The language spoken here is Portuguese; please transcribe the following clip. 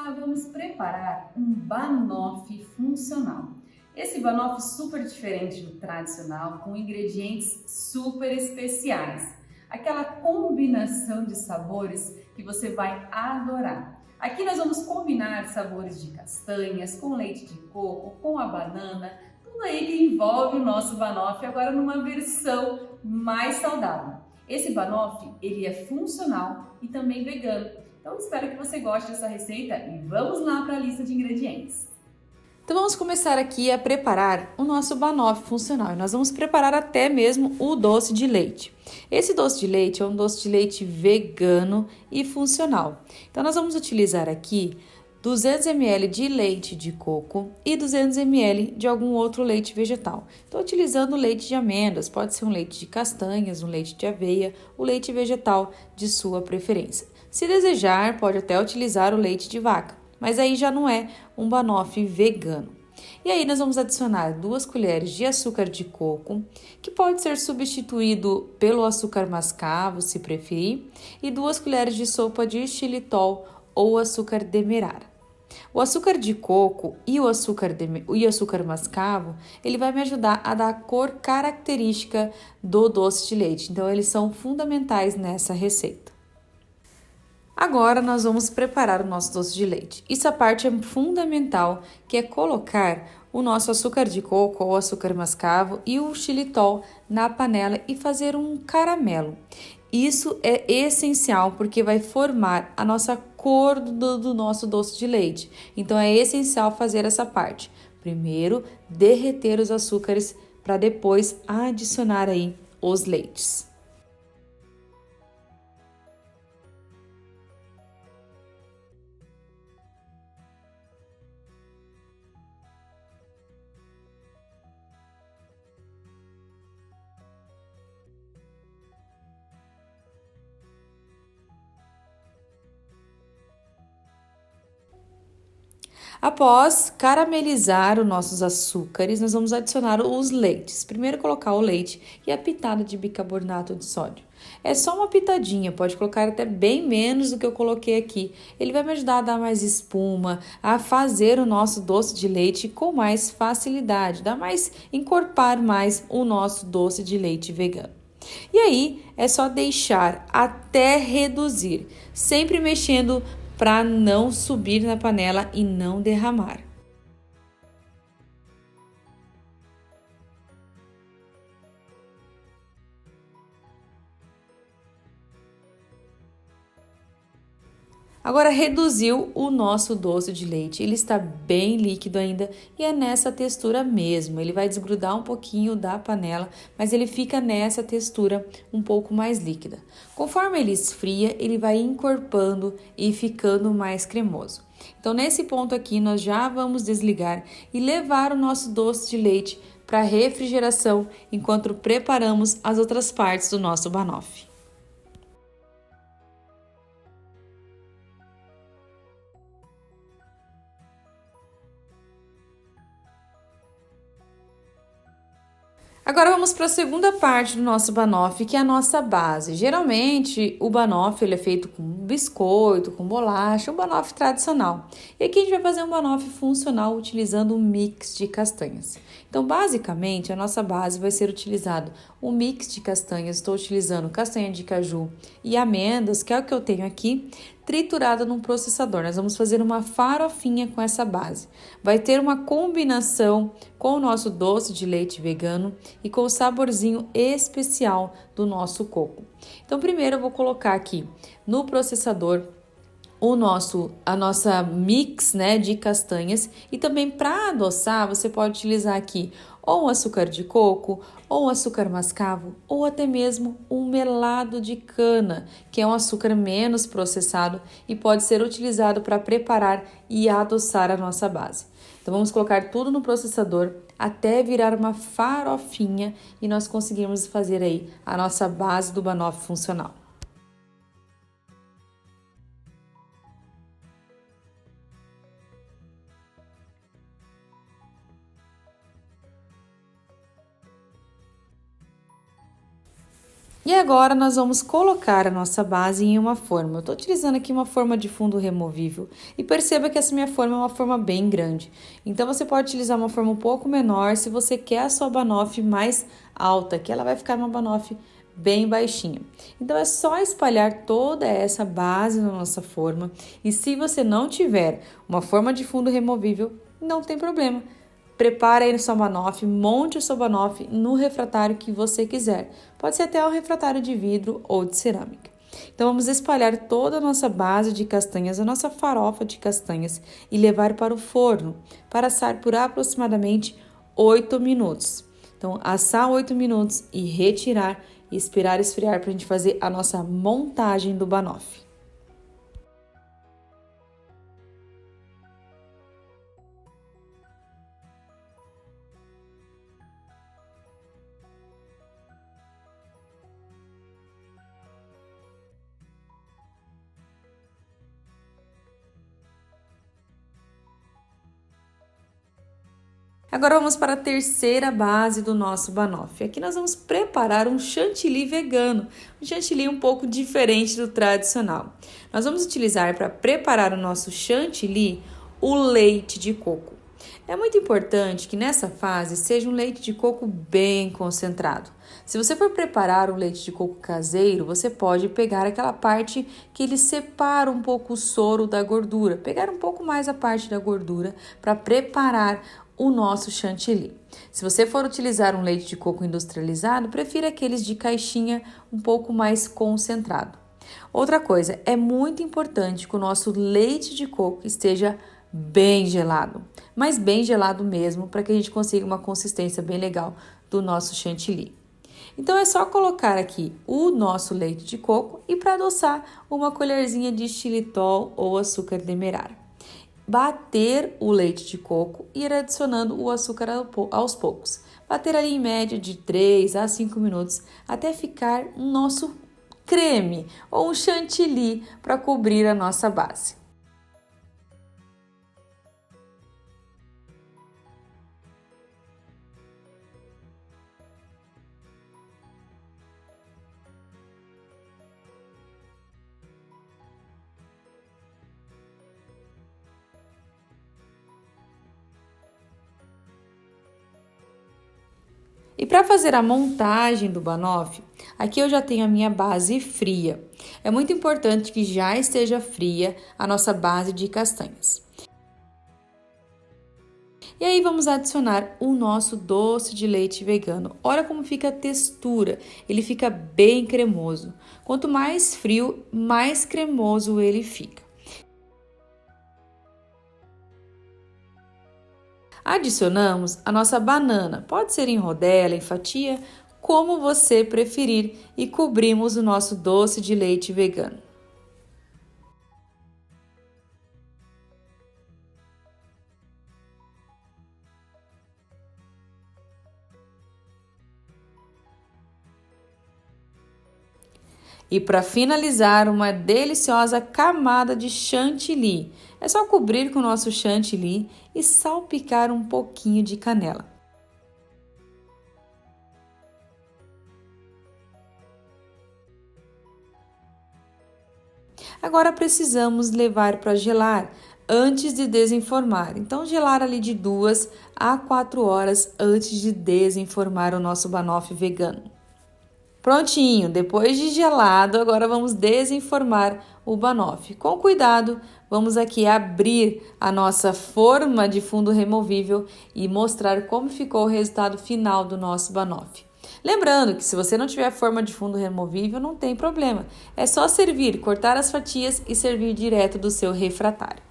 Vamos preparar um banoffee funcional. Esse banoffee super diferente do tradicional, com ingredientes super especiais. Aquela combinação de sabores que você vai adorar. Aqui nós vamos combinar sabores de castanhas, com leite de coco, com a banana, tudo aí que envolve o nosso banoffee, agora numa versão mais saudável. Esse banoffee, ele é funcional e também vegano. Então espero que você goste dessa receita e vamos lá para a lista de ingredientes. Então vamos começar aqui a preparar o nosso banoffee funcional. E nós vamos preparar até mesmo o doce de leite. Esse doce de leite é um doce de leite vegano e funcional. Então nós vamos utilizar aqui 200 ml de leite de coco e 200 ml de algum outro leite vegetal. Estou utilizando leite de amêndoas, pode ser um leite de castanhas, um leite de aveia, o leite vegetal de sua preferência. Se desejar, pode até utilizar o leite de vaca, mas aí já não é um banoffee vegano. E aí nós vamos adicionar 2 colheres de açúcar de coco, que pode ser substituído pelo açúcar mascavo, se preferir, e 2 colheres de sopa de xilitol ou açúcar demerara. O açúcar de coco e o açúcar mascavo, ele vai me ajudar a dar a cor característica do doce de leite. Então, eles são fundamentais nessa receita. Agora, nós vamos preparar o nosso doce de leite. Essa parte é fundamental, que é colocar o nosso açúcar de coco ou açúcar mascavo e o xilitol na panela e fazer um caramelo. Isso é essencial porque vai formar a nossa cor do nosso doce de leite. Então, é essencial fazer essa parte. Primeiro, derreter os açúcares para depois adicionar aí os leites. Após caramelizar os nossos açúcares, nós vamos adicionar os leites. Primeiro colocar o leite e a pitada de bicarbonato de sódio. É só uma pitadinha, pode colocar até bem menos do que eu coloquei aqui. Ele vai me ajudar a dar mais espuma, a fazer o nosso doce de leite com mais facilidade, encorpar mais o nosso doce de leite vegano. E aí é só deixar até reduzir, sempre mexendo para não subir na panela e não derramar. Agora reduziu o nosso doce de leite, ele está bem líquido ainda e é nessa textura mesmo. Ele vai desgrudar um pouquinho da panela, mas ele fica nessa textura um pouco mais líquida. Conforme ele esfria, ele vai encorpando e ficando mais cremoso. Então nesse ponto aqui nós já vamos desligar e levar o nosso doce de leite para refrigeração enquanto preparamos as outras partes do nosso banoffee. Agora vamos para a segunda parte do nosso banoffee, que é a nossa base. Geralmente o banoffee ele é feito com biscoito, com bolacha, um banoffee tradicional. E aqui a gente vai fazer um banoffee funcional utilizando um mix de castanhas. Então, basicamente, a nossa base vai ser utilizado um mix de castanhas. Estou utilizando castanha de caju e amêndoas, que é o que eu tenho aqui, triturada num processador. Nós vamos fazer uma farofinha com essa base. Vai ter uma combinação com o nosso doce de leite vegano e com o saborzinho especial do nosso coco. Então, primeiro eu vou colocar aqui no processador a nossa mix, né, de castanhas, e também para adoçar você pode utilizar aqui ou açúcar de coco, ou açúcar mascavo, ou até mesmo um melado de cana, que é um açúcar menos processado e pode ser utilizado para preparar e adoçar a nossa base. Então vamos colocar tudo no processador até virar uma farofinha e nós conseguimos fazer aí a nossa base do banoffee funcional. E agora nós vamos colocar a nossa base em uma forma. Eu estou utilizando aqui uma forma de fundo removível e perceba que essa minha forma é uma forma bem grande. Então você pode utilizar uma forma um pouco menor se você quer a sua banoffee mais alta, que ela vai ficar uma banoffee bem baixinha. Então é só espalhar toda essa base na nossa forma e se você não tiver uma forma de fundo removível, não tem problema. Prepare aí a sua banoffee, monte a sua banoffee no refratário que você quiser. Pode ser até um refratário de vidro ou de cerâmica. Então vamos espalhar toda a nossa base de castanhas, a nossa farofa de castanhas e levar para o forno para assar por aproximadamente 8 minutos. Então assar 8 minutos e retirar e esperar esfriar para a gente fazer a nossa montagem do banoffee. Agora vamos para a terceira base do nosso banoffee. Aqui nós vamos preparar um chantilly vegano, um chantilly um pouco diferente do tradicional. Nós vamos utilizar para preparar o nosso chantilly o leite de coco. É muito importante que nessa fase seja um leite de coco bem concentrado. Se você for preparar um leite de coco caseiro, você pode pegar aquela parte que ele separa um pouco o soro da gordura, pegar um pouco mais a parte da gordura para preparar o nosso chantilly. Se você for utilizar um leite de coco industrializado, prefira aqueles de caixinha um pouco mais concentrado. Outra coisa, é muito importante que o nosso leite de coco esteja bem gelado, mas bem gelado mesmo, para que a gente consiga uma consistência bem legal do nosso chantilly. Então é só colocar aqui o nosso leite de coco e para adoçar uma colherzinha de xilitol ou açúcar demerara. Bater o leite de coco e ir adicionando o açúcar aos poucos. Bater ali em média de 3 a 5 minutos até ficar um nosso creme ou um chantilly para cobrir a nossa base. E para fazer a montagem do banoffee, aqui eu já tenho a minha base fria. É muito importante que já esteja fria a nossa base de castanhas. E aí vamos adicionar o nosso doce de leite vegano. Olha como fica a textura, ele fica bem cremoso. Quanto mais frio, mais cremoso ele fica. Adicionamos a nossa banana, pode ser em rodela, em fatia, como você preferir, e cobrimos o nosso doce de leite vegano. E para finalizar, uma deliciosa camada de chantilly. É só cobrir com o nosso chantilly e salpicar um pouquinho de canela. Agora precisamos levar para gelar antes de desenformar. Então, gelar ali de 2 a 4 horas antes de desenformar o nosso banoffee vegano. Prontinho, depois de gelado, agora vamos desenformar o banoffee. Com cuidado, vamos aqui abrir a nossa forma de fundo removível e mostrar como ficou o resultado final do nosso banoffee. Lembrando que se você não tiver forma de fundo removível, não tem problema. É só servir, cortar as fatias e servir direto do seu refratário.